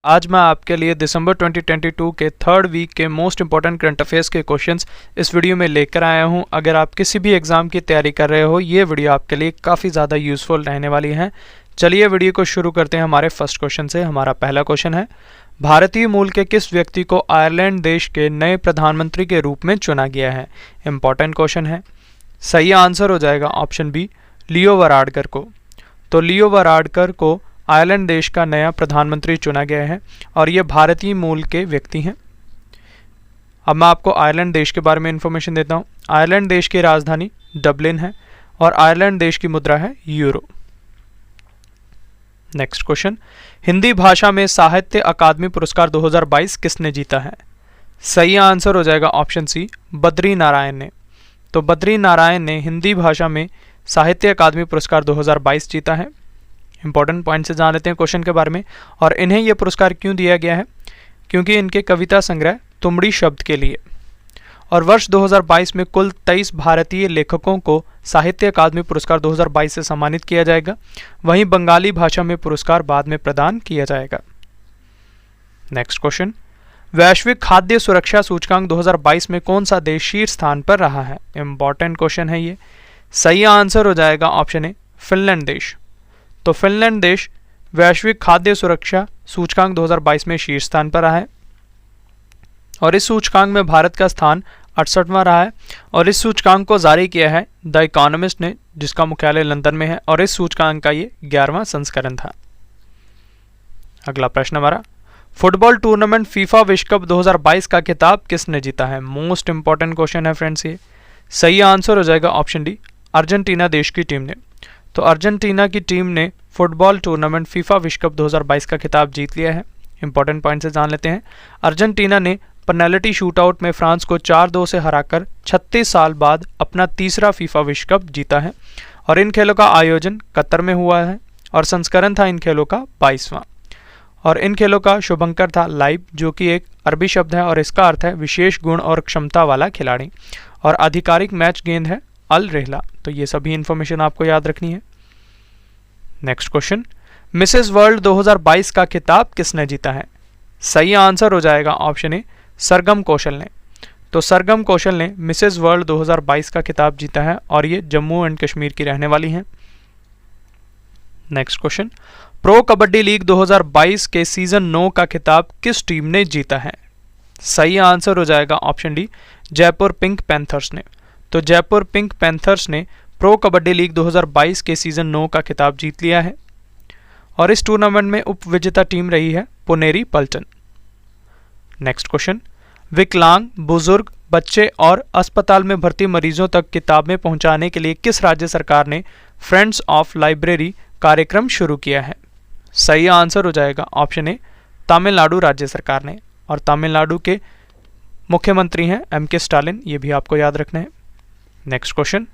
आज मैं आपके लिए दिसंबर 2022 के थर्ड वीक के मोस्ट इंपॉर्टेंट करंट अफेयर्स के क्वेश्चंस इस वीडियो में लेकर आया हूं। अगर आप किसी भी एग्जाम की तैयारी कर रहे हो, ये वीडियो आपके लिए काफ़ी ज़्यादा यूजफुल रहने वाली है। चलिए वीडियो को शुरू करते हैं हमारे फर्स्ट क्वेश्चन से। हमारा पहला क्वेश्चन है, भारतीय मूल के किस व्यक्ति को आयरलैंड देश के नए प्रधानमंत्री के रूप में चुना गया है? इंपॉर्टेंट क्वेश्चन है। सही आंसर हो जाएगा ऑप्शन बी, लियो वराडकर को। तो लियो वराडकर को आयरलैंड देश का नया प्रधानमंत्री चुना गया है और ये भारतीय मूल के व्यक्ति हैं। अब मैं आपको आयरलैंड देश के बारे में इंफॉर्मेशन देता हूँ। आयरलैंड देश की राजधानी डबलिन है और आयरलैंड देश की मुद्रा है यूरो। नेक्स्ट क्वेश्चन, हिंदी भाषा में साहित्य अकादमी पुरस्कार 2022 किसने जीता है? सही आंसर हो जाएगा ऑप्शन सी, बद्री नारायण ने। तो बद्री नारायण ने हिंदी भाषा में साहित्य अकादमी पुरस्कार 2022 जीता है। इंपॉर्टेंट पॉइंट से जान लेते हैं क्वेश्चन के बारे में। और इन्हें यह पुरस्कार क्यों दिया गया है? क्योंकि इनके कविता संग्रह तुमड़ी शब्द के लिए। और वर्ष 2022 में कुल 23 भारतीय लेखकों को साहित्य अकादमी पुरस्कार 2022 से सम्मानित किया जाएगा। वहीं बंगाली भाषा में पुरस्कार बाद में प्रदान किया जाएगा। नेक्स्ट क्वेश्चन, वैश्विक खाद्य सुरक्षा सूचकांक 2022 में कौन सा देश शीर्ष स्थान पर रहा है? इंपॉर्टेंट क्वेश्चन है ये। सही आंसर हो जाएगा ऑप्शन ए, फिनलैंड देश। तो फिनलैंड देश वैश्विक खाद्य सुरक्षा सूचकांक 2022 में शीर्ष स्थान पर रहा है और इस सूचकांक में भारत का स्थान 68वां रहा है। और इस सूचकांक को जारी किया है द इकोनॉमिस्ट ने, जिसका मुख्यालय लंदन में है, और इस सूचकांक का ये 11वां संस्करण था। अगला प्रश्न हमारा, फुटबॉल टूर्नामेंट फीफा विश्व कप 2022 का खिताब किसने जीता है? मोस्ट इंपॉर्टेंट क्वेश्चन है फ्रेंड्स ये। सही आंसर हो जाएगा ऑप्शन डी, अर्जेंटीना देश की टीम ने। तो अर्जेंटीना की टीम ने फुटबॉल टूर्नामेंट फीफा विश्व कप 2022 का खिताब जीत लिया है। इंपॉर्टेंट पॉइंट से जान लेते हैं। अर्जेंटीना ने पेनल्टी शूटआउट में फ्रांस को 4-2 से हराकर 36 साल बाद अपना तीसरा फीफा विश्व कप जीता है। और इन खेलों का आयोजन कतर में हुआ है और संस्करण था इन खेलों का 22वां। और इन खेलों का शुभंकर था लाइव, जो कि एक अरबी शब्द है और इसका अर्थ है विशेष गुण और क्षमता वाला खिलाड़ी। और आधिकारिक मैच गेंद है अल रेहला। तो ये सभी इंफॉर्मेशन आपको याद रखनी है। नेक्स्ट क्वेश्चन, मिसेस वर्ल्ड 2022 का खिताब किसने जीता है? सही आंसर हो जाएगा ऑप्शन ए, सरगम कौशल ने। तो सरगम कौशल ने मिसेस वर्ल्ड 2022 का खिताब जीता है और ये जम्मू एंड कश्मीर की रहने वाली हैं। Next question, pro kabaddi league 2022 के सीजन 9 का खिताब किस टीम ने जीता है? सही आंसर हो जाएगा option D, Jaipur pink panthers ने। तो जयपुर पिंक पैंथर्स ने प्रो कबड्डी लीग 2022 के सीजन 9 का खिताब जीत लिया है और इस टूर्नामेंट में उप विजेता टीम रही है पुनेरी पल्टन। नेक्स्ट क्वेश्चन, विकलांग, बुजुर्ग, बच्चे और अस्पताल में भर्ती मरीजों तक किताबें पहुंचाने के लिए किस राज्य सरकार ने फ्रेंड्स ऑफ लाइब्रेरी कार्यक्रम शुरू किया है? सही आंसर हो जाएगा ऑप्शन ए, तमिलनाडु राज्य सरकार ने। और तमिलनाडु के मुख्यमंत्री हैं एम.के. स्टालिन, ये भी आपको याद रखना है। नेक्स्ट क्वेश्चन,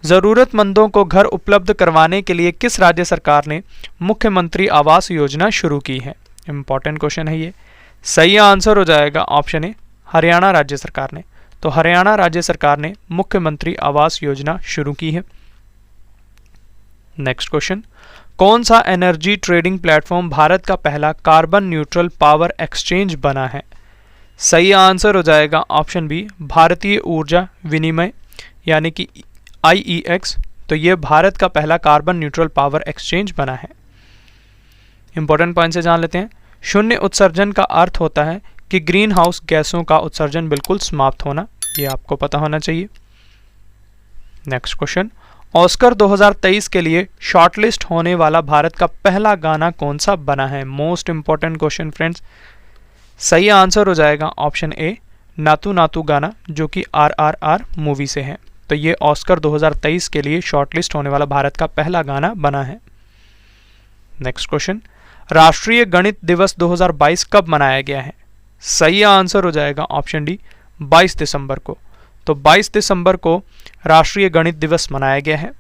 जरूरतमंदों को घर उपलब्ध करवाने के लिए किस राज्य सरकार ने मुख्यमंत्री आवास योजना शुरू की है? इंपॉर्टेंट क्वेश्चन है ये। सही आंसर हो जाएगा ऑप्शन ए, हरियाणा राज्य सरकार ने। तो हरियाणा राज्य सरकार ने मुख्यमंत्री आवास योजना शुरू की है। नेक्स्ट क्वेश्चन, कौन सा एनर्जी ट्रेडिंग प्लेटफॉर्म भारत का पहला कार्बन न्यूट्रल पावर एक्सचेंज बना है? सही आंसर हो जाएगा ऑप्शन बी, भारतीय ऊर्जा विनिमय यानी कि IEX। तो ये भारत का पहला कार्बन न्यूट्रल पावर एक्सचेंज बना है। इंपॉर्टेंट पॉइंट से जान लेते हैं। शून्य उत्सर्जन का अर्थ होता है कि ग्रीन हाउस गैसों का उत्सर्जन बिल्कुल समाप्त होना, ये आपको पता होना चाहिए। नेक्स्ट क्वेश्चन, ऑस्कर 2023 के लिए शॉर्टलिस्ट होने वाला भारत का पहला गाना कौन सा बना है? Most important question friends. सही आंसर हो जाएगा ऑप्शन ए, नातू नातू गाना, जो कि RRR मूवी से है। तो ये ऑस्कर 2023 के लिए शॉर्टलिस्ट होने वाला भारत का पहला गाना बना है। नेक्स्ट क्वेश्चन, राष्ट्रीय गणित दिवस 2022 कब मनाया गया है? सही आंसर हो जाएगा ऑप्शन डी, 22 दिसंबर को। तो 22 दिसंबर को राष्ट्रीय गणित दिवस मनाया गया है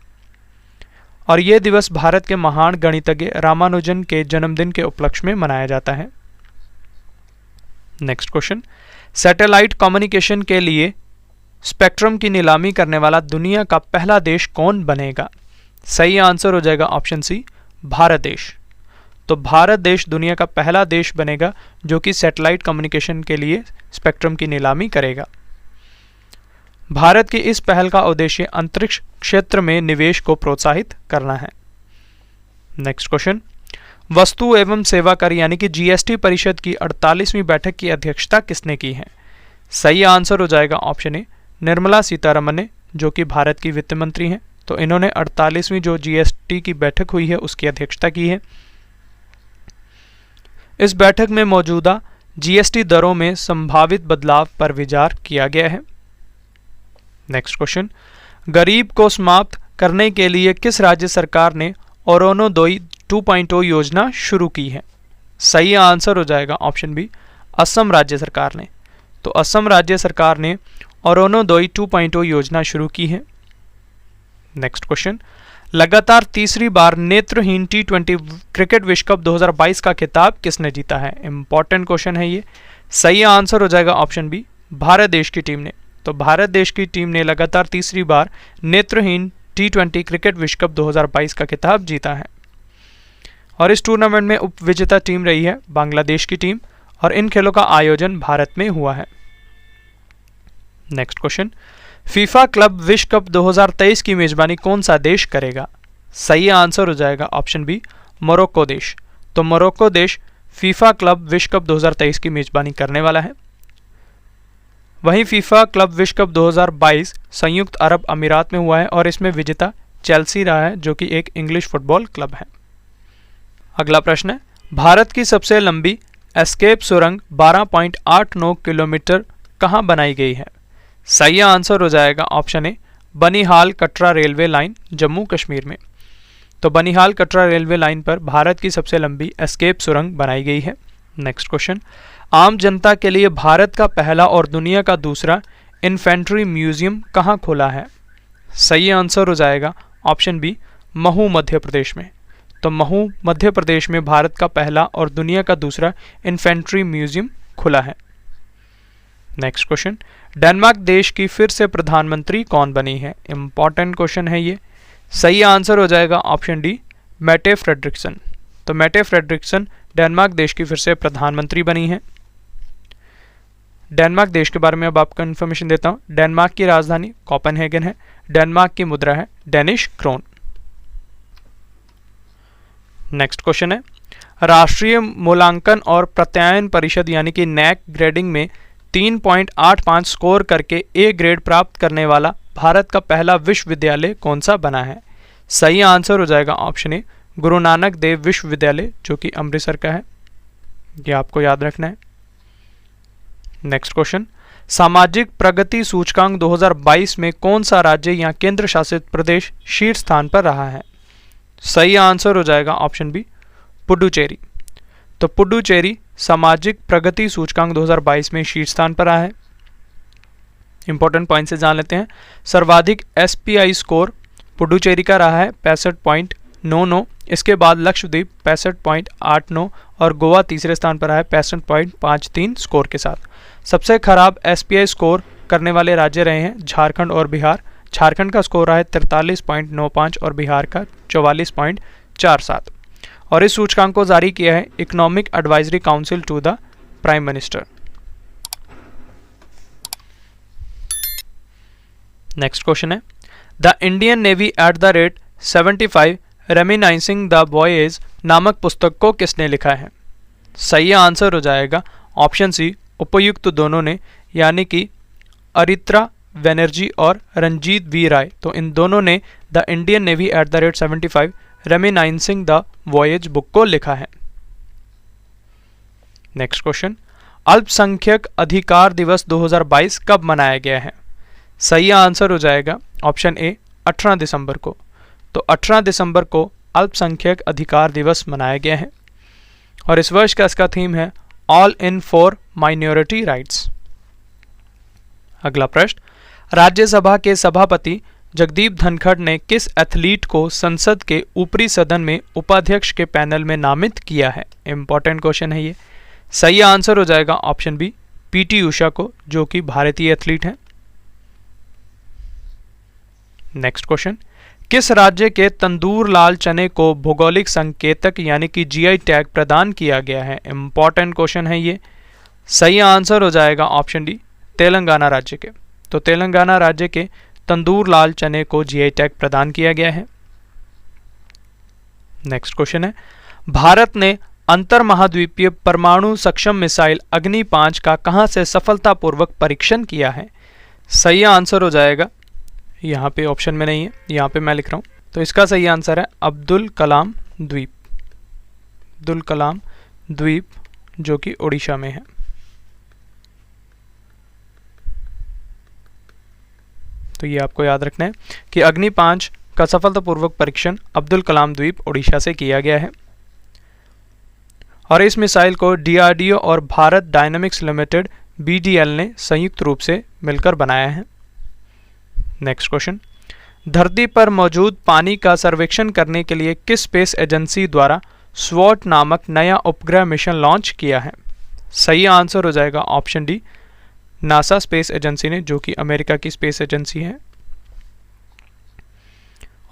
और यह दिवस भारत के महान गणितज्ञ रामानुजन के जन्मदिन के उपलक्ष्य में मनाया जाता है। नेक्स्ट क्वेश्चन, सैटेलाइट कम्युनिकेशन के लिए स्पेक्ट्रम की नीलामी करने वाला दुनिया का पहला देश कौन बनेगा? सही आंसर हो जाएगा ऑप्शन सी, भारत देश। तो भारत देश दुनिया का पहला देश बनेगा जो कि सैटेलाइट कम्युनिकेशन के लिए स्पेक्ट्रम की नीलामी करेगा। भारत की इस पहल का उद्देश्य अंतरिक्ष क्षेत्र में निवेश को प्रोत्साहित करना है। नेक्स्ट क्वेश्चन, वस्तु एवं सेवा कर यानी कि जीएसटी परिषद की 48वीं बैठक की अध्यक्षता किसने की है? सही आंसर हो जाएगा ऑप्शन ए, निर्मला सीतारमण ने, जो कि भारत की वित्त मंत्री हैं। तो इन्होंने 48वीं जो जीएसटी की बैठक हुई है उसकी अध्यक्षता की है। इस बैठक में मौजूदा जीएसटी दरों में संभावित बदलाव पर विचार किया गया है। नेक्स्ट क्वेश्चन, गरीब को समाप्त करने के लिए किस राज्य सरकार ने अरुणोदय 2.0 योजना शुरू की है? सही आंसर हो जाएगा ऑप्शन बी, असम राज्य सरकार ने। तो असम राज्य सरकार ने अरुणोदय 2.0 योजना शुरू की है। नेक्स्ट क्वेश्चन, लगातार तीसरी बार नेत्रहीन T20 क्रिकेट विश्व कप 2022 का खिताब किसने जीता है? इंपॉर्टेंट क्वेश्चन है ये। सही आंसर हो जाएगा ऑप्शन बी, भारत देश की टीम ने। तो भारत देश की टीम ने लगातार तीसरी बार नेत्रहीन T20 क्रिकेट विश्व कप 2022 का खिताब जीता है और इस टूर्नामेंट में उपविजेता टीम रही है बांग्लादेश की टीम और इन खेलों का आयोजन भारत में हुआ है। नेक्स्ट क्वेश्चन, फीफा क्लब विश्व कप 2023 की मेजबानी कौन सा देश करेगा? सही आंसर हो जाएगा ऑप्शन बी, मोरक्को देश। तो मोरक्को देश फीफा क्लब विश्व कप 2023 की मेजबानी करने वाला है। वहीं फीफा क्लब विश्व कप 2022 संयुक्त अरब अमीरात में हुआ है और इसमें विजेता चेल्सी रहा है, जो कि एक इंग्लिश फुटबॉल क्लब है। अगला प्रश्न है, भारत की सबसे लंबी एस्केप सुरंग 12.89 किलोमीटर कहां बनाई गई है? सही आंसर हो जाएगा ऑप्शन ए, बनिहाल कटरा रेलवे लाइन, जम्मू कश्मीर में। तो बनिहाल कटरा रेलवे लाइन पर भारत की सबसे लंबी एस्केप सुरंग बनाई गई है। नेक्स्ट क्वेश्चन, आम जनता के लिए भारत का पहला और दुनिया का दूसरा इन्फेंट्री म्यूजियम कहाँ खोला है? सही आंसर हो जाएगा ऑप्शन बी, महू मध्य प्रदेश में। तो महू मध्य प्रदेश में भारत का पहला और दुनिया का दूसरा इन्फेंट्री म्यूजियम खुला है। नेक्स्ट क्वेश्चन, डेनमार्क देश की फिर से प्रधानमंत्री कौन बनी है? इंपॉर्टेंट क्वेश्चन है ये। सही आंसर हो जाएगा ऑप्शन डी, मेटे फ्रेडरिक्सन। तो मेटे फ्रेडरिक्सन डेनमार्क देश की फिर से प्रधानमंत्री बनी है। डेनमार्क देश के बारे में अब आपको इन्फॉर्मेशन देता हूं। डेनमार्क की राजधानी कोपेनहेगन है। डेनमार्क की मुद्रा है डेनिश क्रोन। नेक्स्ट क्वेश्चन है, राष्ट्रीय मूल्यांकन और प्रत्यायन परिषद यानी कि नैक ग्रेडिंग में 3.85 स्कोर करके ए ग्रेड प्राप्त करने वाला भारत का पहला विश्वविद्यालय कौन सा बना है? सही आंसर हो जाएगा ऑप्शन ए, गुरु नानक देव विश्वविद्यालय, जो कि अमृतसर का है। ये आपको याद रखना है। नेक्स्ट क्वेश्चन, सामाजिक प्रगति सूचकांक 2022 में कौन सा राज्य या केंद्र शासित प्रदेश शीर्ष स्थान पर रहा है? सही आंसर हो जाएगा ऑप्शन बी, पुडुचेरी। तो पुडुचेरी सामाजिक प्रगति सूचकांक 2022 में शीर्ष स्थान पर रहा है। इंपॉर्टेंट पॉइंट से जान लेते हैं। सर्वाधिक एसपीआई स्कोर पुडुचेरी का रहा है 65.99। इसके बाद लक्षद्वीप 65.89 और गोवा तीसरे स्थान पर रहा है 65.53 स्कोर के साथ। सबसे खराब एसपीआई स्कोर करने वाले राज्य रहे हैं झारखंड और बिहार। झारखंड का स्कोर रहा है 43.95 और बिहार का 44.47। और इस सूचकांक को जारी किया है economic advisory council to the prime minister. Next question है, the Indian navy at the rate 75 reminiscing the voyage नामक पुस्तक को किसने लिखा है? सही आंसर हो जाएगा ऑप्शन सी, उपयुक्त दोनों ने, यानी कि अरित्रा बनर्जी और रंजीत वी राय। तो इन दोनों ने the Indian navy at the rate 75 reminiscing the voyage book को लिखा है। नेक्स्ट क्वेश्चन, अल्पसंख्यक अधिकार दिवस 2022 कब मनाया गया है? सही आंसर हो जाएगा ऑप्शन ए, 18 दिसंबर को। तो 18 दिसंबर को अल्पसंख्यक अधिकार दिवस मनाया गया है और इस वर्ष का इसका थीम है all in for minority rights. अगला प्रश्न, राज्यसभा के सभापति जगदीप धनखड़ ने किस एथलीट को संसद के ऊपरी सदन में उपाध्यक्ष के पैनल में नामित किया है? इंपॉर्टेंट क्वेश्चन है ये। सही आंसर हो जाएगा ऑप्शन बी, पीटी उषा को, जो कि भारतीय एथलीट हैं। नेक्स्ट क्वेश्चन, किस राज्य के तंदूर लाल चने को भौगोलिक संकेतक यानी कि जीआई टैग प्रदान किया गया है? इंपॉर्टेंट क्वेश्चन है ये। सही आंसर हो जाएगा ऑप्शन डी, तेलंगाना राज्य के। तो तेलंगाना राज्य के तंदूर लाल चने को जीआई टैग प्रदान किया गया है। नेक्स्ट क्वेश्चन है, भारत ने अंतर महाद्वीपीय परमाणु सक्षम मिसाइल अग्नि 5 का कहां से सफलतापूर्वक परीक्षण किया है? सही आंसर हो जाएगा, यहाँ पे ऑप्शन में नहीं है, यहाँ पे मैं लिख रहा हूँ, तो इसका सही आंसर है अब्दुल कलाम द्वीप। अब्दुल कलाम द्वीप जो कि ओडिशा में है। तो ये आपको याद रखना है कि अग्नि 5 का सफलतापूर्वक परीक्षण अब्दुल कलाम द्वीप ओडिशा से किया गया है और इस मिसाइल को डीआरडीओ और भारत डायनामिक्स लिमिटेड बीडीएल ने संयुक्त रूप से मिलकर बनाया है। नेक्स्ट क्वेश्चन, धरती पर मौजूद पानी का सर्वेक्षण करने के लिए किस स्पेस एजेंसी द्वारा स्वॉट नामक नया उपग्रह मिशन लॉन्च किया है? सही आंसर हो जाएगा option D, NASA space agency ने, जो कि अमेरिका की स्पेस एजेंसी है।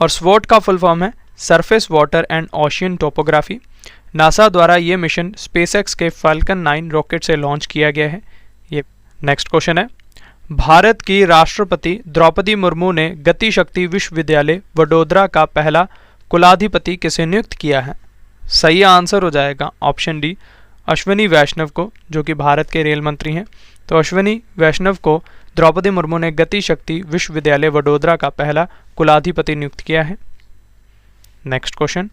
और स्वॉट का फुल फॉर्म है surface water and ocean topography. NASA द्वारा ये मिशन स्पेसएक्स के फाल्कन 9 रॉकेट से लॉन्च किया गया है। ये नेक्स्ट क्वेश्चन है, भारत की राष्ट्रपति द्रौपदी मुर्मू ने गति शक्ति विश्वविद्यालय वडोदरा का पहला कुलाधिपति किसे नियुक्त किया है? सही आंसर हो जाएगा ऑप्शन डी, अश्विनी वैष्णव को, जो कि भारत के रेल मंत्री हैं। तो अश्विनी वैष्णव को द्रौपदी मुर्मू ने गति शक्ति विश्वविद्यालय वडोदरा का पहला कुलाधिपति नियुक्त किया है। नेक्स्ट क्वेश्चन,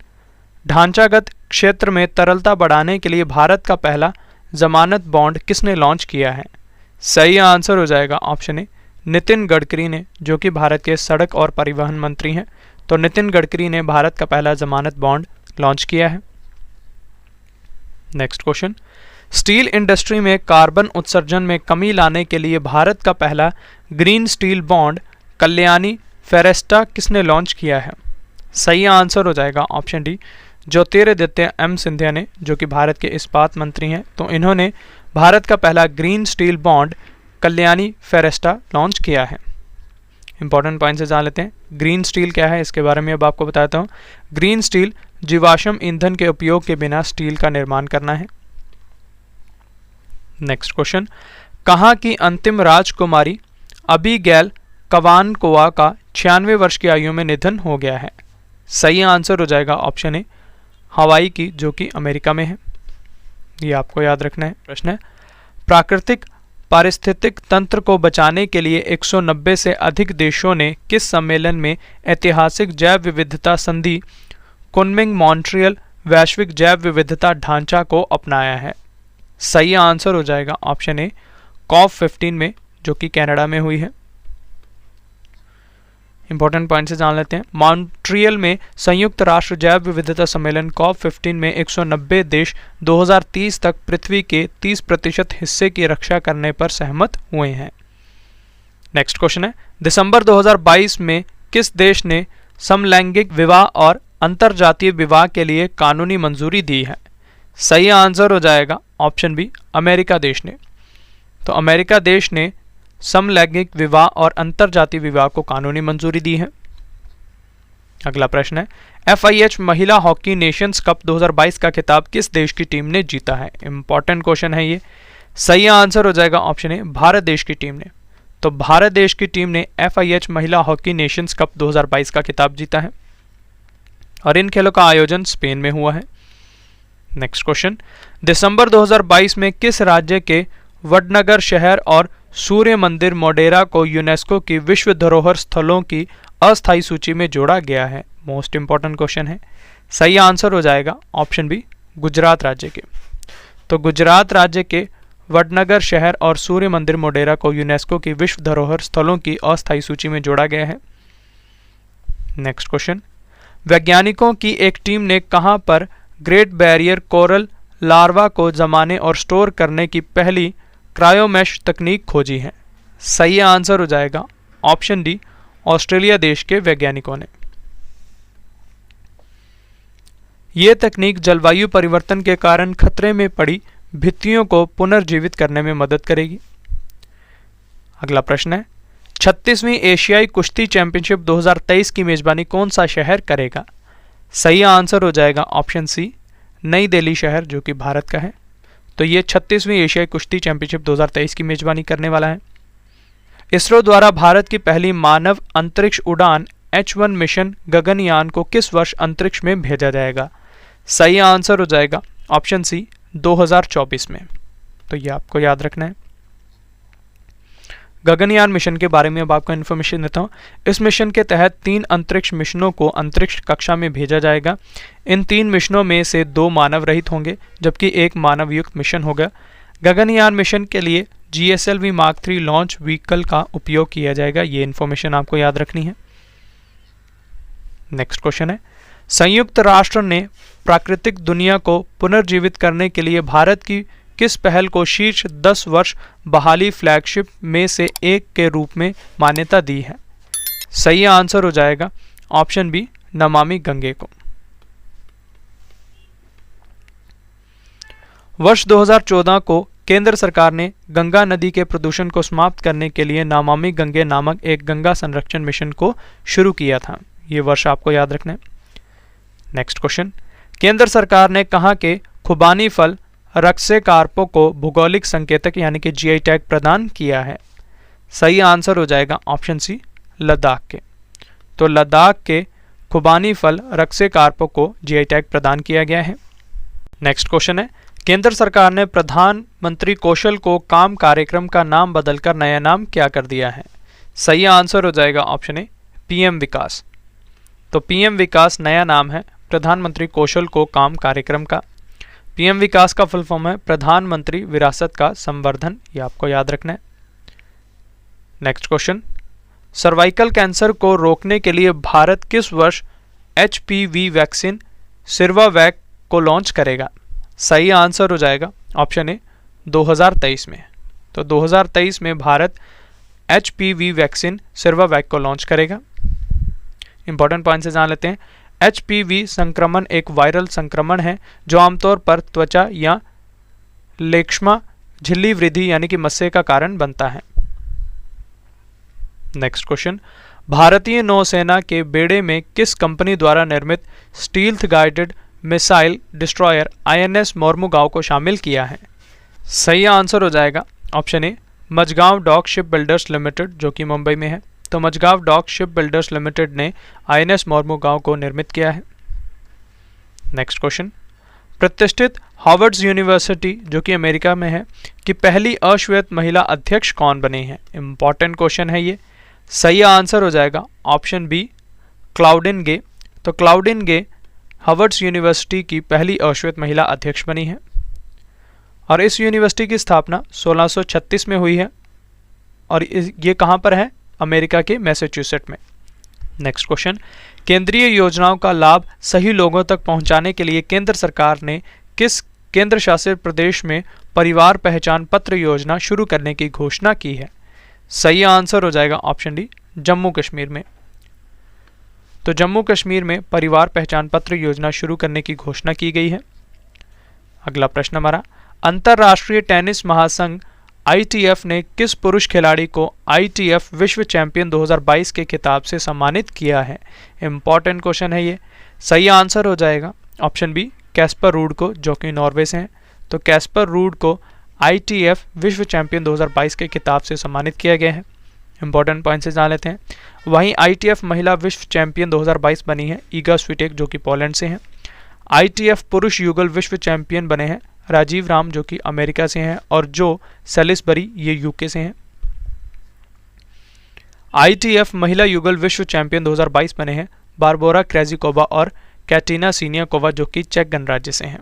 ढांचागत क्षेत्र में तरलता बढ़ाने के लिए भारत का पहला जमानत बॉन्ड किसने लॉन्च किया है? सही आंसर हो जाएगा ऑप्शन ए, नितिन गडकरी ने, जो कि भारत के सड़क और परिवहन मंत्री हैं। तो नितिन गडकरी ने भारत का पहला जमानत बॉन्ड लॉन्च किया है। नेक्स्ट क्वेश्चन, स्टील इंडस्ट्री में कार्बन उत्सर्जन में कमी लाने के लिए भारत का पहला green steel bond Kalyani Ferresta किसने लॉन्च किया है? सही आंसर हो जाएगा option D, Jyotiraditya M Scindia ने, जो कि भारत के इस्पात मंत्री हैं। तो इन्होंने भारत का पहला green steel bond Kalyani Ferresta launch किया है। इंपॉर्टेंट पॉइंट से जान लेते हैं, ग्रीन स्टील क्या है इसके बारे में अब आपको बताता हूँ। ग्रीन स्टील जीवाश्म ईंधन के उपयोग के बिना स्टील का निर्माण करना है। नेक्स्ट क्वेश्चन, कहाँ की अंतिम राजकुमारी अबीगैल कवानकोवा का 96 वर्ष की आयु में निधन हो गया है? सही आंसर हो जाएगा ऑप्शन ए, हवाई की, जो कि अमेरिका में है। ये आपको याद रखना है। प्रश्न है, प्राकृतिक पारिस्थितिक तंत्र को बचाने के लिए 190 से अधिक देशों ने किस सम्मेलन में ऐतिहासिक जैव विविधता संधि कुनमिंग मॉन्ट्रियल वैश्विक जैव विविधता ढांचा को अपनाया है? सही आंसर हो जाएगा ऑप्शन ए, COP15 में, जो कि कनाडा में हुई है। इंपॉर्टेंट पॉइंट से जान लेते हैं, मॉन्ट्रियल में संयुक्त राष्ट्र जैव विविधता सम्मेलन COP15 में 190 देश 2030 तक पृथ्वी के 30% हिस्से की रक्षा करने पर सहमत हुए हैं। नेक्स्ट क्वेश्चन है, दिसंबर 2022 में किस देश ने समलैंगिक विवाह और अंतरजातीय विवाह के लिए कानूनी मंजूरी दी है? सही आंसर हो जाएगा ऑप्शन बी, अमेरिका देश ने। तो अमेरिका देश ने समलैंगिक विवाह और अंतरजातीय विवाह को कानूनी मंजूरी दी है। अगला प्रश्न है, FIH महिला हॉकी नेशंस कप 2022 का खिताब किस देश की टीम ने जीता है? इंपॉर्टेंट क्वेश्चन है ये। सही आंसर हो जाएगा ऑप्शन ए, भारत देश की टीम ने। तो भारत देश की टीम ने FIH महिला हॉकी नेशंस कप 2022 का खिताब जीता है और इन खेलों का आयोजन स्पेन में हुआ है। नेक्स्ट क्वेश्चन, दिसंबर 2022 में किस राज्य के वडनगर शहर और सूर्य मंदिर मोडेरा को यूनेस्को की विश्व धरोहर स्थलों की अस्थायी सूची में जोड़ा गया है? मोस्ट इंपॉर्टेंट क्वेश्चन है। सही आंसर हो जाएगा ऑप्शन बी, गुजरात राज्य के। तो गुजरात राज्य के वडनगर शहर और सूर्य मंदिर मोडेरा को यूनेस्को की विश्व धरोहर स्थलों की अस्थायी सूची में जोड़ा गया है। नेक्स्ट क्वेश्चन, वैज्ञानिकों की एक टीम ने कहां पर ग्रेट बैरियर कोरल लार्वा को जमाने और स्टोर करने की पहली क्रायोमेश तकनीक खोजी है? सही आंसर हो जाएगा ऑप्शन डी, ऑस्ट्रेलिया देश के वैज्ञानिकों ने। यह तकनीक जलवायु परिवर्तन के कारण खतरे में पड़ी भित्तियों को पुनर्जीवित करने में मदद करेगी। अगला प्रश्न है, 36वीं एशियाई कुश्ती चैंपियनशिप 2023 की मेजबानी कौन सा शहर करेगा? सही आंसर हो जाएगा ऑप्शन सी, नई दिल्ली शहर, जो कि भारत का है। तो ये 36वीं एशियाई कुश्ती चैंपियनशिप 2023 की मेजबानी करने वाला है। इसरो द्वारा भारत की पहली मानव अंतरिक्ष उड़ान H1 मिशन गगनयान को किस वर्ष अंतरिक्ष में भेजा जाएगा? सही आंसर हो जाएगा ऑप्शन सी, 2024 में। तो ये आपको याद रखना है। गगनयान मिशन के बारे में अब आपको इन्फॉर्मेशन देता हूँ। इस मिशन के तहत 3 अंतरिक्ष मिशनों को अंतरिक्ष कक्षा में भेजा जाएगा। इन 3 मिशनों में से 2 मानव रहित होंगे, जबकि 1 मानव युक्त मिशन होगा। गगनयान मिशन के लिए GSLV Mark 3 लॉन्च व्हीकल का उपयोग किया जाएगा। ये इन्फॉर्मेशन आपको याद रखनी है। नेक्स्ट क्वेश्चन है, संयुक्त राष्ट्र ने प्राकृतिक दुनिया को पुनर्जीवित करने के लिए भारत की किस पहल को शीर्ष 10 वर्ष बहाली फ्लैगशिप में से एक के रूप में मान्यता दी है? सही आंसर हो जाएगा ऑप्शन बी, नमामि गंगे को। वर्ष 2014 को केंद्र सरकार ने गंगा नदी के प्रदूषण को समाप्त करने के लिए नमामि गंगे नामक एक गंगा संरक्षण मिशन को शुरू किया था। ये वर्ष आपको याद रखना है। नेक्स्ट क्वेश्चन, केंद्र सरकार ने कहा कि खुबानी फल रक्सेकार्पो को भौगोलिक संकेतक यानी कि GI टैग प्रदान किया है? सही आंसर हो जाएगा ऑप्शन सी, लद्दाख के। तो लद्दाख के खुबानी फल रक्सेकार्पो को GI टैग प्रदान किया गया है। नेक्स्ट क्वेश्चन है, केंद्र सरकार ने प्रधानमंत्री कौशल को काम कार्यक्रम का नाम बदलकर नया नाम क्या कर दिया है? सही आंसर हो जाएगा ऑप्शन ए, PM विकास। तो PM विकास नया नाम है प्रधानमंत्री कौशल को काम कार्यक्रम का। PM विकास का फुल फॉर्म है प्रधानमंत्री विरासत का संवर्धन। ये आपको याद रखना है। नेक्स्ट क्वेश्चन, सर्वाइकल कैंसर को रोकने के लिए भारत किस वर्ष HPV वैक्सीन सिर्वावैक को लॉन्च करेगा? सही आंसर हो जाएगा ऑप्शन ए, 2023 में। तो 2023 में भारत HPV वैक्सीन सिर्वावैक को लॉन्च करेगा। इंपॉर्टेंट पॉइंट से जान लेते हैं। HPV संक्रमण एक वायरल संक्रमण है जो आमतौर पर त्वचा या लेक्ष्मा झिल्ली वृद्धि यानी कि मस्से का कारण बनता है। नेक्स्ट क्वेश्चन, भारतीय नौसेना के बेड़े में किस कंपनी द्वारा निर्मित stealth guided missile destroyer INS Mormugao को शामिल किया है? सही आंसर हो जाएगा option A, Mazagon dock ship builders limited, जो कि मुंबई में है। तो Mazagon dock ship builders limited ने INS मोर्मुगांव को निर्मित किया है। नेक्स्ट क्वेश्चन, प्रतिष्ठित हार्वर्ड यूनिवर्सिटी, जो कि अमेरिका में है, की पहली अश्वेत महिला अध्यक्ष कौन बनी है? इंपॉर्टेंट क्वेश्चन है ये। सही आंसर हो जाएगा ऑप्शन बी, क्लाउडिन गे। तो क्लाउडिन गे हार्वर्ड यूनिवर्सिटी की पहली अश्वेत महिला अध्यक्ष बनी है और इस यूनिवर्सिटी की स्थापना 1636 में हुई है और ये कहाँ पर है? अमेरिका के मैसेच्यूसेट्स में। नेक्स्ट क्वेश्चन, केंद्रीय योजनाओं का लाभ सही लोगों तक पहुंचाने के लिए केंद्र सरकार ने किस केंद्र शासित प्रदेश में परिवार पहचान पत्र योजना शुरू करने की घोषणा की है? सही आंसर हो जाएगा ऑप्शन डी, जम्मू कश्मीर में। तो जम्मू कश्मीर में परिवार पहचान पत्र योजना शुरू करने की घोषणा की गई है। अगला प्रश्न हमारा, अंतरराष्ट्रीय टेनिस महासंघ ITF ने किस पुरुष खिलाड़ी को ITF विश्व चैंपियन 2022 के खिताब से सम्मानित किया है? इंपॉर्टेंट क्वेश्चन है ये। सही आंसर हो जाएगा ऑप्शन बी, कैस्पर रूड को, जो कि नॉर्वे से हैं। तो कैस्पर रूड को ITF विश्व चैंपियन 2022 के खिताब से सम्मानित किया गया है। इंपॉर्टेंट पॉइंट से जान लेते हैं। वहीं ITF महिला विश्व चैंपियन 2022 बनी है ईगा स्विटेक, जो कि पोलैंड से हैं। ITF पुरुष युगल विश्व चैंपियन बने हैं राजीव राम, जो कि अमेरिका से हैं, और जो सेलिसबरी, ये UK से हैं। ITF महिला युगल विश्व चैंपियन 2022 बने हैं बारबोरा क्रेजिकोवा और कैटिना सीनियाकोवा, जो कि चेक गणराज्य से हैं।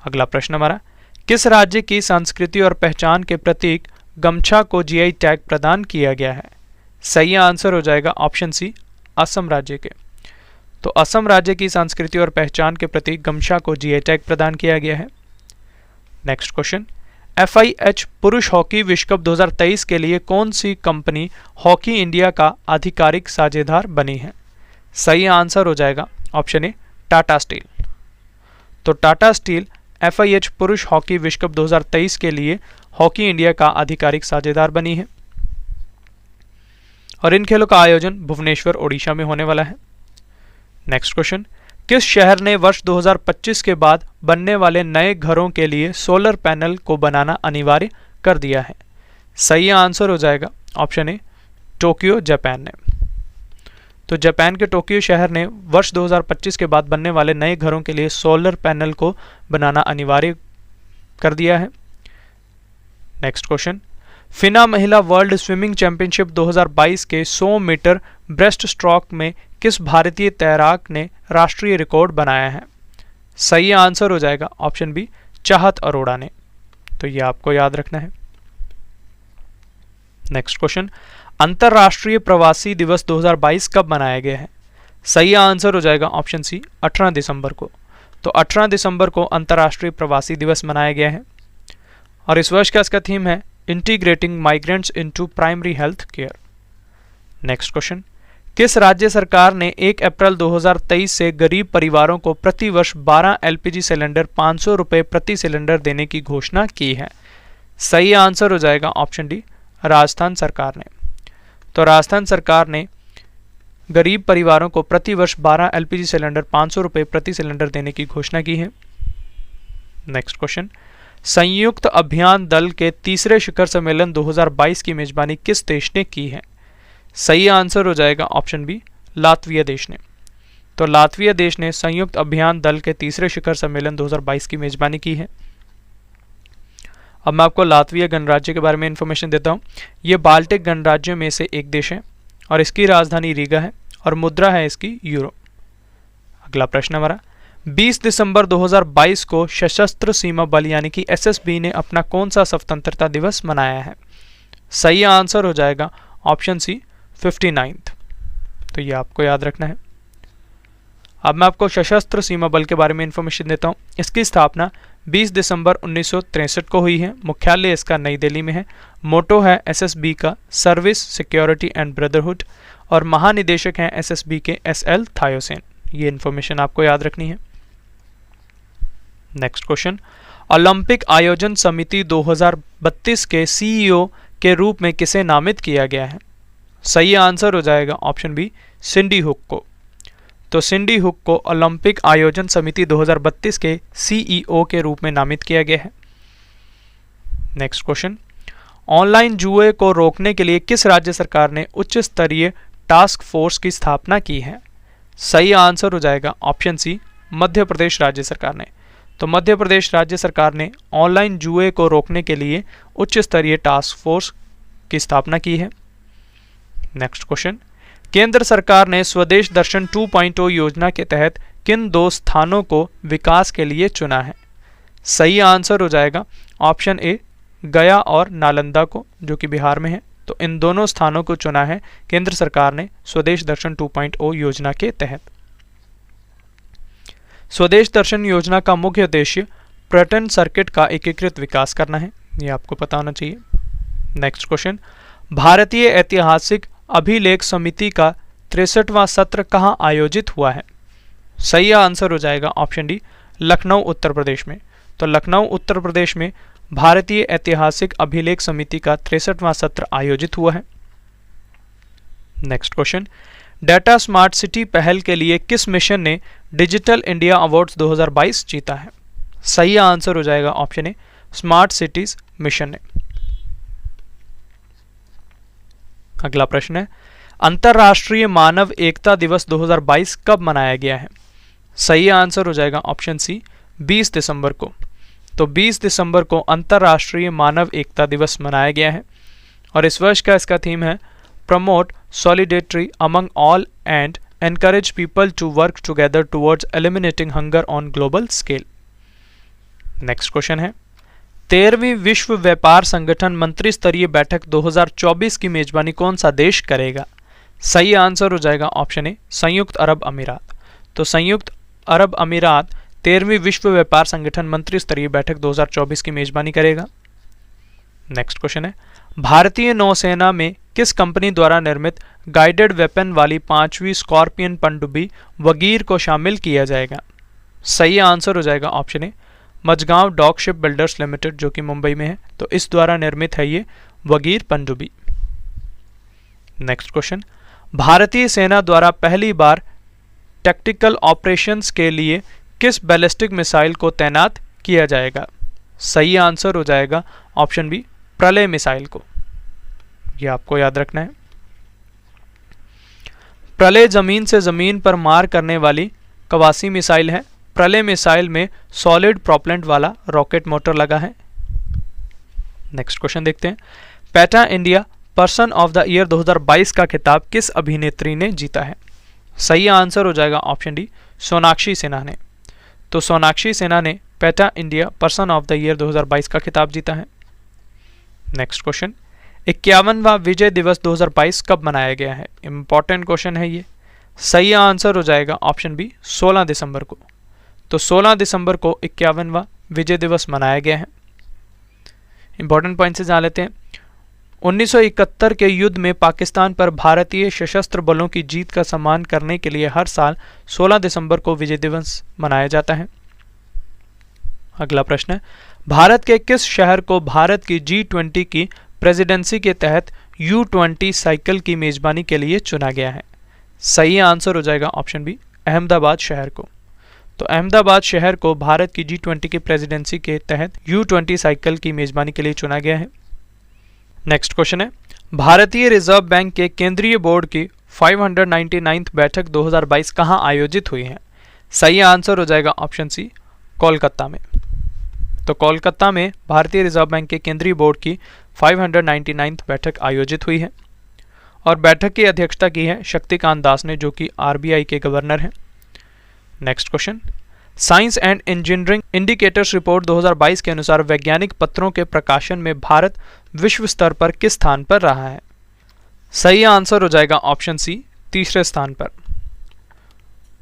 अगला प्रश्न हमारा, किस राज्य की संस्कृति और पहचान के प्रतीक गमछा को GI टैग प्रदान किया गया है? सही आंसर हो जाएगा ऑप्शन सी, असम राज्य के। तो असम राज्य की संस्कृति और पहचान के प्रतीक गमछा को GI टैग प्रदान किया गया है। नेक्स्ट क्वेश्चन, FIH पुरुष हॉकी विश्व कप 2023 के लिए कौन सी कंपनी हॉकी इंडिया का आधिकारिक साझेदार बनी है? सही आंसर हो जाएगा ऑप्शन ए, टाटा स्टील। तो टाटा स्टील FIH पुरुष हॉकी विश्व कप 2023 के लिए हॉकी इंडिया का आधिकारिक साझेदार बनी है। और इन खेलों का आयोजन भुवनेश्वर ओडिशा में होने वाला है। नेक्स्ट क्वेश्चन, किस शहर ने वर्ष 2025 के बाद बनने वाले नए घरों के लिए सोलर पैनल को बनाना अनिवार्य कर दिया है? सही आंसर हो जाएगा ऑप्शन ए टोक्यो, जापान ने। तो जापान के टोक्यो शहर ने वर्ष 2025 के बाद बनने वाले नए घरों के लिए सोलर पैनल को बनाना अनिवार्य कर दिया है। नेक्स्ट क्वेश्चन, फिना महिला वर्ल्ड स्विमिंग चैंपियनशिप 2022 के 100 मीटर ब्रेस्ट स्ट्रोक में किस भारतीय तैराक ने राष्ट्रीय रिकॉर्ड बनाया है? सही आंसर हो जाएगा ऑप्शन बी चाहत अरोड़ा ने। तो ये आपको याद रखना है। नेक्स्ट क्वेश्चन, अंतर्राष्ट्रीय प्रवासी दिवस 2022 कब मनाया गया है? सही आंसर हो जाएगा ऑप्शन सी 18 दिसंबर को। तो 18 दिसंबर को अंतर्राष्ट्रीय प्रवासी दिवस मनाया गया है और इस वर्ष का इसका थीम है integrating migrants into primary health care. Next question, किस राज्य सरकार ने 1 अप्रैल 2023 से गरीब परिवारों को प्रति वर्ष 12 एलपीजी सिलेंडर 500 रुपये प्रति सिलेंडर देने की घोषणा की है? सही आंसर हो जाएगा ऑप्शन डी राजस्थान सरकार ने। तो राजस्थान सरकार ने गरीब परिवारों को प्रति वर्ष 12 एलपीजी सिलेंडर 500 रुपये प्रति सिलेंडर देने की घोषणा की है। नेक्स्ट क्वेश्चन, संयुक्त अभियान दल के तीसरे शिखर सम्मेलन 2022 की मेजबानी किस देश ने की है? सही आंसर हो जाएगा ऑप्शन बी लातविया देश ने। तो लातविया देश ने संयुक्त अभियान दल के तीसरे शिखर सम्मेलन 2022 की मेजबानी की है। अब मैं आपको लातविया गणराज्य के बारे में इंफॉर्मेशन देता हूँ। ये बाल्टिक गणराज्यों में से एक देश है और इसकी राजधानी रीगा है और मुद्रा है इसकी यूरो। अगला प्रश्न हमारा, 20 दिसंबर 2022 को सशस्त्र सीमा बल यानी कि एसएसबी ने अपना कौन सा स्वतंत्रता दिवस मनाया है? सही आंसर हो जाएगा ऑप्शन सी 59th। तो ये आपको याद रखना है। अब मैं आपको सशस्त्र सीमा बल के बारे में इंफॉर्मेशन देता हूँ। इसकी स्थापना 20 दिसंबर 1963 को हुई है। मुख्यालय इसका नई दिल्ली में है। मोटो है एसएसबी का सर्विस, सिक्योरिटी एंड ब्रदरहुड और महानिदेशक हैं एसएसबी के एसएल थायोसेन। ये इंफॉर्मेशन आपको याद रखनी है। नेक्स्ट क्वेश्चन, ओलंपिक आयोजन समिति 2032 के सीईओ के रूप में किसे नामित किया गया है? सही आंसर हो जाएगा ऑप्शन बी सिंडी हुक को। तो सिंडी हुक को ओलंपिक आयोजन समिति 2032 के सीईओ के रूप में नामित किया गया है। नेक्स्ट क्वेश्चन, ऑनलाइन जुए को रोकने के लिए किस राज्य सरकार ने उच्च स्तरीय टास्क फोर्स की स्थापना की है? सही आंसर हो जाएगा ऑप्शन सी मध्य प्रदेश राज्य सरकार ने। तो मध्य प्रदेश राज्य सरकार ने ऑनलाइन जुए को रोकने के लिए उच्च स्तरीय टास्क फोर्स की स्थापना की है। नेक्स्ट क्वेश्चन, केंद्र सरकार ने स्वदेश दर्शन 2.0 योजना के तहत किन 2 स्थानों को विकास के लिए चुना है? सही आंसर हो जाएगा ऑप्शन ए गया और नालंदा को, जो कि बिहार में है। तो इन दोनों स्थानों को चुना है केंद्र सरकार ने स्वदेश दर्शन 2.0 योजना के तहत। स्वदेश दर्शन योजना का मुख्य उद्देश्य पर्यटन सर्किट का एकीकृत विकास करना है। ये आपको पता होना चाहिए। नेक्स्ट क्वेश्चन, भारतीय ऐतिहासिक अभिलेख समिति का 63वां सत्र कहाँ आयोजित हुआ है? सही आंसर हो जाएगा ऑप्शन डी लखनऊ उत्तर प्रदेश में। तो लखनऊ उत्तर प्रदेश में भारतीय ऐतिहासिक अभिलेख समिति का 63वां सत्र आयोजित हुआ है। Next question, data smart city पहल के लिए किस मिशन ने डिजिटल इंडिया अवार्ड्स 2022 जीता है? सही आंसर हो जाएगा ऑप्शन ए स्मार्ट सिटीज मिशन ने। अगला प्रश्न है, अंतर्राष्ट्रीय मानव एकता दिवस 2022 कब मनाया गया है? सही आंसर हो जाएगा ऑप्शन सी 20 दिसंबर को। तो 20 दिसंबर को अंतर्राष्ट्रीय मानव एकता दिवस मनाया गया है और इस वर्ष का इसका थीम है promote solidarity among all and encourage people to work together towards eliminating hunger on global scale. Next question है, 13वीं विश्व व्यापार संगठन मंत्री स्तरीय बैठक 2024 की मेजबानी कौन सा देश करेगा? सही आंसर हो जाएगा ऑप्शन ए संयुक्त अरब अमीरात। तो संयुक्त अरब अमीरात 13वीं विश्व व्यापार संगठन मंत्री स्तरीय बैठक 2024 की मेजबानी करेगा। नेक्स्ट क्वेश्चन है, भारतीय नौसेना में किस कंपनी द्वारा निर्मित गाइडेड वेपन वाली 5वीं स्कॉर्पियन पनडुब्बी वगीर को शामिल किया जाएगा? सही आंसर हो जाएगा option A Mazagon dock ship builders limited, जो कि मुंबई में है। तो इस द्वारा निर्मित है ये वगीर पनडुब्बी। नेक्स्ट क्वेश्चन, भारतीय सेना द्वारा पहली बार टैक्टिकल ऑपरेशंस के लिए किस बैलिस्टिक मिसाइल को तैनात किया जाएगा? सही आंसर हो जाएगा ऑप्शन बी, प्रलय मिसाइल को। ये आपको याद रखना है। प्रलय जमीन से जमीन पर मार करने वाली कवासी मिसाइल है। प्रलय मिसाइल में सॉलिड प्रोपेलेंट वाला रॉकेट मोटर लगा है। नेक्स्ट क्वेश्चन देखते हैं, PETA India person of the year 2022 का खिताब किस अभिनेत्री ने जीता है? सही आंसर हो जाएगा ऑप्शन डी, सोनाक्षी सिन्हा ने। तो सोनाक्षी सिन्हा ने PETA India person of the year 2022 का खिताब जीता है। नेक्स्ट क्वेश्चन, 51वां विजय दिवस 2022 कब मनाया गया है? इंपॉर्टेंट क्वेश्चन है ये। सही आंसर हो जाएगा ऑप्शन बी, 16 दिसंबर को। तो 16 दिसंबर को 51वां विजय दिवस मनाया गया है। इंपॉर्टेंट पॉइंट से जान लेते हैं। 1971 के युद्ध में पाकिस्तान पर भारतीय सशस्त्र बलों की जीत का सम्मान करने के लिए हर साल 16 दिसंबर को विजय दिवस मनाया जाता है। अगला प्रश्न है, भारत के किस शहर को भारत की G20 की प्रेसिडेंसी के तहत U20 साइकिल की मेजबानी के लिए चुना गया है? सही आंसर हो जाएगा ऑप्शन बी, अहमदाबाद शहर को। तो अहमदाबाद शहर को भारत की G20 की प्रेसिडेंसी के तहत U20 साइकिल की मेजबानी के लिए चुना गया है। नेक्स्ट क्वेश्चन है, भारतीय रिजर्व बैंक के केंद्रीय बोर्ड की 599th बैठक 2022 कहां आयोजित हुई है? सही आंसर हो जाएगा ऑप्शन सी, कोलकाता में। तो कोलकाता में भारतीय रिजर्व बैंक के केंद्रीय बोर्ड की 599th बैठक आयोजित हुई है और बैठक की अध्यक्षता की है शक्तिकांत दास ने, जो कि RBI के गवर्नर हैं। Next question, science and engineering indicators report 2022 के अनुसार वैज्ञानिक पत्रों के प्रकाशन में भारत विश्व स्तर पर किस स्थान पर रहा है? सही आंसर हो जाएगा ऑप्शन सी, तीसरे स्थान पर।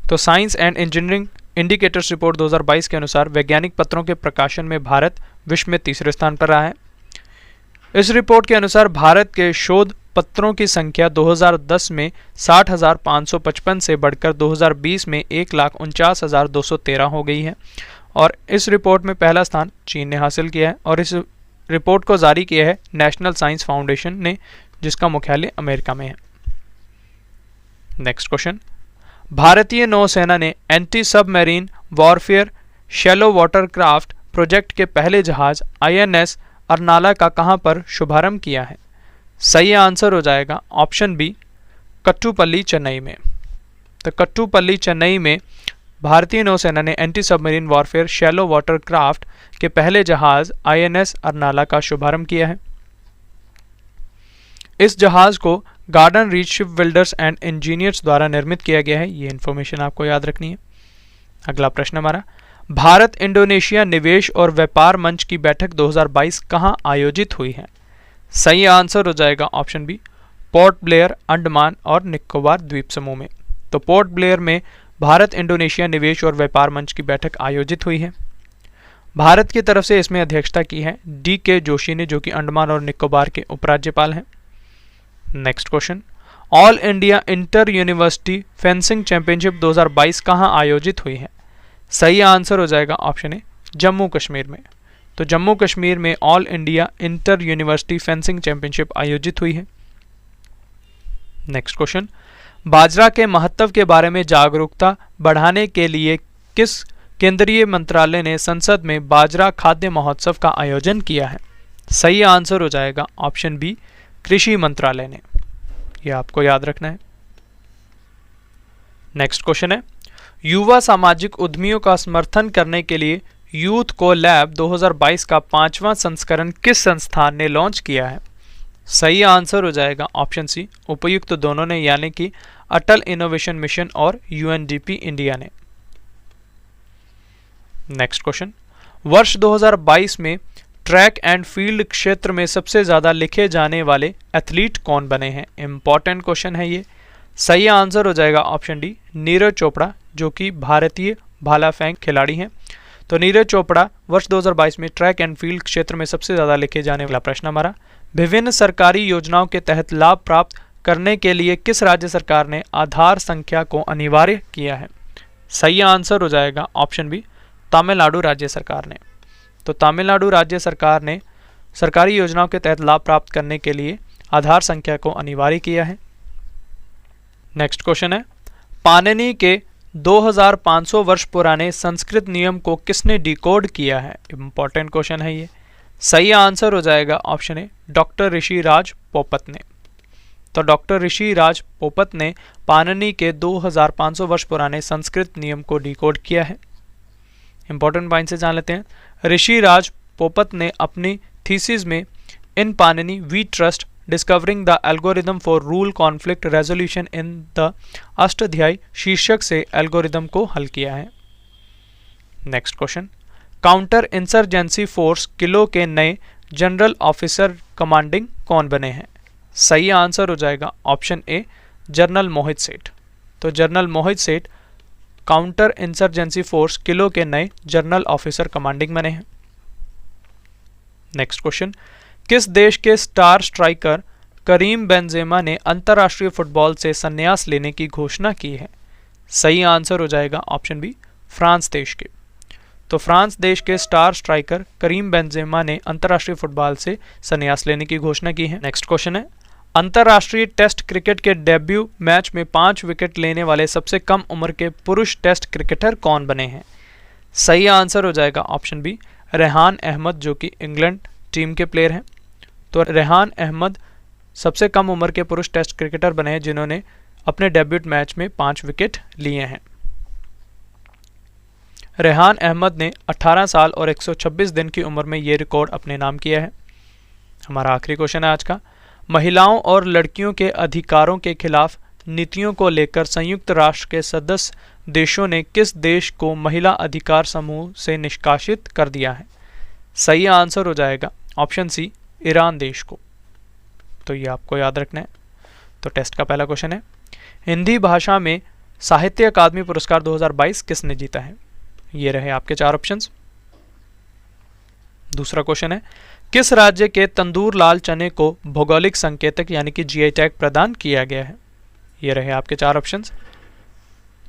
तो science and engineering indicators report 2022 के अनुसार वैज्ञानिक पत्रों के प्रकाशन में भारत विश्व में तीसरे स्थान पर रहा है। इस रिपोर्ट के अनुसार भारत के शोध पत्रों की संख्या 2010 में 60,555 से बढ़कर 2020 में 1,49,213 हो गई है और इस रिपोर्ट में पहला स्थान चीन ने हासिल किया है और इस रिपोर्ट को जारी किया है नेशनल साइंस फाउंडेशन ने, जिसका मुख्यालय अमेरिका में है। नेक्स्ट क्वेश्चन, भारतीय नौसेना ने anti submarine warfare shallow watercraft project के पहले जहाज INS अरनाला का कहां पर शुभारंभ किया है? सही आंसर हो जाएगा ऑप्शन बी, कट्टुपल्ली चेन्नई में। तो कट्टुपल्ली चेन्नई में भारतीय नौसेना ने anti submarine warfare shallow watercraft के पहले जहाज INS अरनाला का शुभारंभ किया है। इस जहाज को garden reach ship builders and engineers द्वारा निर्मित किया गया है। ये इन्फॉर्मेशन आपको याद रखनी है। अगला प्रश्न हमारा, भारत इंडोनेशिया निवेश और व्यापार मंच की बैठक 2022 कहां आयोजित हुई है? सही आंसर हो जाएगा ऑप्शन बी, पोर्ट ब्लेयर, अंडमान और निकोबार द्वीप समूह में। तो पोर्ट ब्लेयर में भारत इंडोनेशिया निवेश और व्यापार मंच की बैठक आयोजित हुई है। भारत की तरफ से इसमें अध्यक्षता की है DK जोशी ने, जो कि अंडमान और निकोबार के उपराज्यपाल हैं। Next question, all India inter university fencing championship 2022 कहां आयोजित हुई है? सही आंसर हो जाएगा ऑप्शन ए, जम्मू कश्मीर में। तो जम्मू कश्मीर में all India inter university fencing championship आयोजित हुई है। नेक्स्ट क्वेश्चन, बाजरा के महत्व के बारे में जागरूकता बढ़ाने के लिए किस केंद्रीय मंत्रालय ने संसद में बाजरा खाद्य महोत्सव का आयोजन किया है? सही आंसर हो जाएगा ऑप्शन बी, कृषि मंत्रालय ने। यह आपको याद रखना है। नेक्स्ट क्वेश्चन है, युवा सामाजिक उद्यमियों का समर्थन करने के लिए यूथ को लैब 2022 का 5वां संस्करण किस संस्थान ने लॉन्च किया है? सही आंसर हो जाएगा ऑप्शन सी, उपयुक्त दोनों ने, यानी कि अटल इनोवेशन मिशन और UNDP इंडिया ने। नेक्स्ट क्वेश्चन, वर्ष 2022 में ट्रैक एंड फील्ड क्षेत्र में सबसे ज्यादा लिखे जाने वाले एथलीट कौन बने हैं? इंपॉर्टेंट क्वेश्चन है ये। सही आंसर हो जाएगा ऑप्शन डी, नीरज चोपड़ा, जो कि भारतीय भाला फेंक खिलाड़ी हैं। तो नीरज चोपड़ा वर्ष 2022 में ट्रैक एंड फील्ड क्षेत्र में सबसे ज्यादा लिखे जाने वाला। प्रश्न हमारा, विभिन्न सरकारी योजनाओं के तहत लाभ प्राप्त करने के लिए किस राज्य सरकार ने आधार संख्या को अनिवार्य किया है? सही आंसर हो जाएगा ऑप्शन बी, तमिलनाडु राज्य सरकार ने। तो तमिलनाडु राज्य सरकार ने सरकारी योजनाओं के तहत लाभ प्राप्त करने के लिए आधार संख्या को अनिवार्य किया है। नेक्स्ट क्वेश्चन है, पाणिनि के 2500 वर्ष पुराने संस्कृत नियम को किसने डिकोड किया है? इंपॉर्टेंट क्वेश्चन है ये। सही आंसर हो जाएगा ऑप्शन ए, डॉक्टर ऋषिराज पोपत ने। तो डॉक्टर ऋषिराज पोपत ने पाणिनि के 2500 वर्ष पुराने संस्कृत नियम को डिकोड किया है। इंपॉर्टेंट पॉइंट से जान लेते हैं। ऋषिराज पोपत ने अपनी थीसिस में in Panini we trust discovering the algorithm for rule conflict resolution in the Ashtadhyayi शीर्षक से एल्गोरिदम को हल किया है। Next question, counter insurgency force kilo के नए जनरल ऑफिसर कमांडिंग कौन बने हैं? सही आंसर हो जाएगा ऑप्शन ए, जनरल मोहित सेठ। तो जनरल मोहित सेठ काउंटर इंसर्जेंसी फोर्स किलो के नए जनरल ऑफिसर कमांडिंग बने हैं। नेक्स्ट क्वेश्चन, किस देश के स्टार स्ट्राइकर करीम बेंजेमा ने अंतर्राष्ट्रीय फुटबॉल से संन्यास लेने की घोषणा की है? सही आंसर हो जाएगा ऑप्शन बी, फ्रांस देश के। तो फ्रांस देश के स्टार स्ट्राइकर करीम बेंजेमा ने अंतर्राष्ट्रीय फुटबॉल से संन्यास लेने की घोषणा की है। नेक्स्ट क्वेश्चन है, अंतर्राष्ट्रीय टेस्ट क्रिकेट के डेब्यू मैच में 5 विकेट लेने वाले सबसे कम उम्र के पुरुष टेस्ट क्रिकेटर कौन बने हैं? सही आंसर हो जाएगा ऑप्शन बी, रेहान अहमद, जो कि इंग्लैंड टीम के प्लेयर हैं। तो रेहान अहमद सबसे कम उम्र के पुरुष टेस्ट क्रिकेटर बने हैं जिन्होंने अपने डेब्यूट मैच में 5 विकेट लिए हैं। रेहान अहमद ने 18 साल और 126 दिन की उम्र में ये रिकॉर्ड अपने नाम किया है। हमारा आखिरी क्वेश्चन है आज का, महिलाओं और लड़कियों के अधिकारों के खिलाफ नीतियों को लेकर संयुक्त राष्ट्र के सदस्य देशों ने किस देश को महिला अधिकार समूह से निष्कासित कर दिया है? सही आंसर हो जाएगा ऑप्शन सी, ईरान देश को। तो ये आपको याद रखना है। तो टेस्ट का पहला क्वेश्चन है, हिंदी भाषा में साहित्य अकादमी पुरस्कार 2022 किसने जीता है? ये रहे आपके 4 ऑप्शंस। दूसरा क्वेश्चन है, किस राज्य के तंदूर लाल चने को भौगोलिक संकेतक यानी कि जीआई टैग प्रदान किया गया है? ये रहे आपके 4 ऑप्शंस।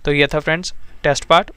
तो ये था फ्रेंड्स टेस्ट पार्ट।